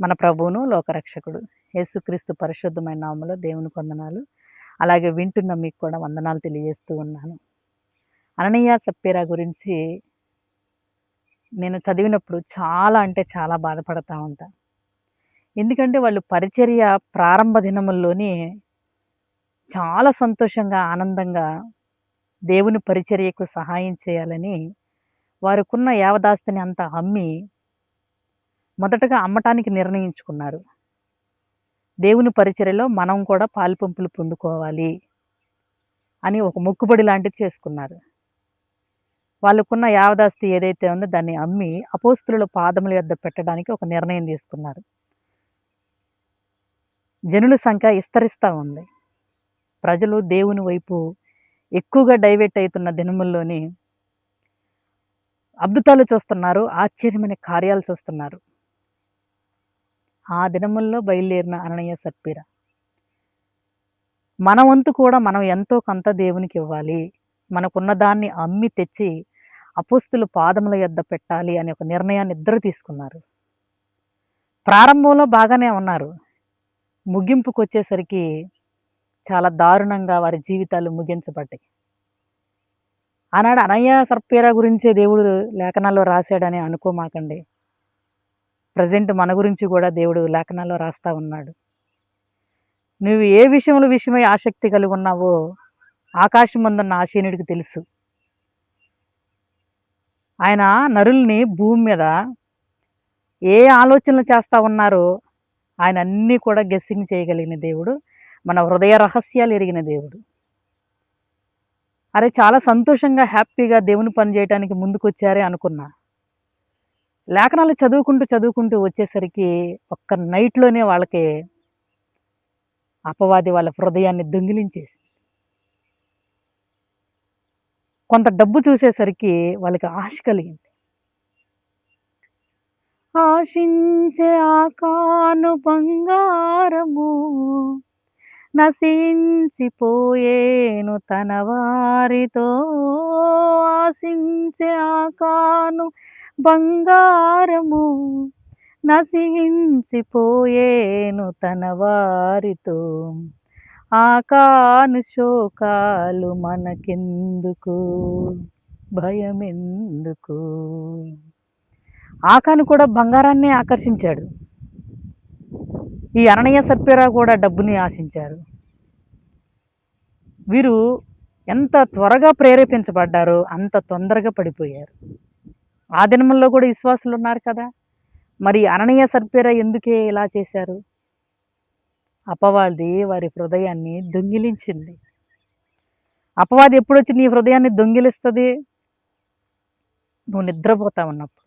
మన ప్రభువును, లోకరక్షకుడు యేసుక్రీస్తు పరిశుద్ధమైన నామములో దేవునికి వందనాలు. అలాగే వింటున్న మీకు కూడా వందనాలు తెలియజేస్తూ ఉన్నాను. అననీయ, సప్పీరా గురించి నేను చదివినప్పుడు చాలా అంటే చాలా బాధపడతా ఉంటా. ఎందుకంటే వాళ్ళు పరిచర్య ప్రారంభ దినముల్లోనే చాలా సంతోషంగా, ఆనందంగా దేవుని పరిచర్యకు సహాయం చేయాలని వారికున్న యావదాస్తిని అంతా అమ్మి మొదటగా అమ్మటానికి నిర్ణయించుకున్నారు. దేవుని పరిచర్యలో మనం కూడా పాలుపంపులు పొందుకోవాలి అని ఒక మొక్కుబడి లాంటిది చేసుకున్నారు. వాళ్ళకున్న యావదాస్తి ఏదైతే ఉందో దాన్ని అమ్మి అపోస్తలుల పాదముల యొద్ద పెట్టడానికి ఒక నిర్ణయం తీసుకున్నారు. జనుల సంఖ్య విస్తరిస్తా ఉంది. ప్రజలు దేవుని వైపు ఎక్కువగా డైవర్ట్ అవుతున్న దినముల్లోని అద్భుతాలు చూస్తున్నారు, ఆశ్చర్యమైన కార్యాలు చూస్తున్నారు. ఆ దినముల్లో బయలుదేరిన అననీయ, సప్పీరా మన వంతు కూడా మనం ఎంతో కొంత దేవునికి ఇవ్వాలి, మనకున్న దాన్ని అమ్మి తెచ్చి అపోస్తలుల పాదముల యొద్ద పెట్టాలి అనే ఒక నిర్ణయాన్ని ఇద్దరు తీసుకున్నారు. ప్రారంభంలో బాగానే ఉన్నారు. ముగింపుకు వచ్చేసరికి చాలా దారుణంగా వారి జీవితాలు ముగించబడ్డాయి. ఆనాడు అననీయ, సప్పీరా గురించే దేవుడు లేఖనాల్లో రాశాడని అనుకోమాకండి. ప్రజెంట్ మన గురించి కూడా దేవుడు లేఖనాల్లో రాస్తా ఉన్నాడు. నువ్వు ఏ విషయమై ఆసక్తి కలిగి ఉన్నావో ఆకాశమందున్న ఆసీనుడికి తెలుసు. ఆయన నరుల్ని భూమి మీద ఏ ఆలోచనలు చేస్తూ ఉన్నారో ఆయన అన్నీ కూడా గెస్సింగ్ చేయగలిగిన దేవుడు, మన హృదయ రహస్యాలు ఎరిగిన దేవుడు. అరే, చాలా సంతోషంగా హ్యాపీగా దేవుని పని చేయడానికి ముందుకొచ్చారే అనుకున్నా. లేఖనాలు చదువుకుంటూ వచ్చేసరికి ఒక్క నైట్లోనే వాళ్ళకి అపవాది వాళ్ళ హృదయాన్ని దొంగిలించేసి, కొంత డబ్బు చూసేసరికి వాళ్ళకి ఆశ కలిగింది. ఆశించే ఆకాను బంగారము నశించిపోయేను తన వారితో. ఆశించే ఆకాను బంగారము నశించిపోయేను తన వారితో. ఆకాను శోకాలు మనకెందుకు, భయమెందుకు. ఆకాను కూడా బంగారాన్ని ఆకర్షించాడు. ఈ అననీయ, సప్పీరా కూడా డబ్బుని ఆశించారు. వీరు ఎంత త్వరగా ప్రేరేపించబడ్డారో అంత తొందరగా పడిపోయారు. ఆ దినముల్లో కూడా విశ్వాసులు ఉన్నారు కదా, మరి అననీయ, సప్పీరా ఎందుకే ఇలా చేశారు? అపవాది వారి హృదయాన్ని దొంగిలించింది. అపవాది ఎప్పుడొచ్చి నీ హృదయాన్ని దొంగిలిస్తుంది? నువ్వు నిద్రపోతా ఉన్నప్పుడు.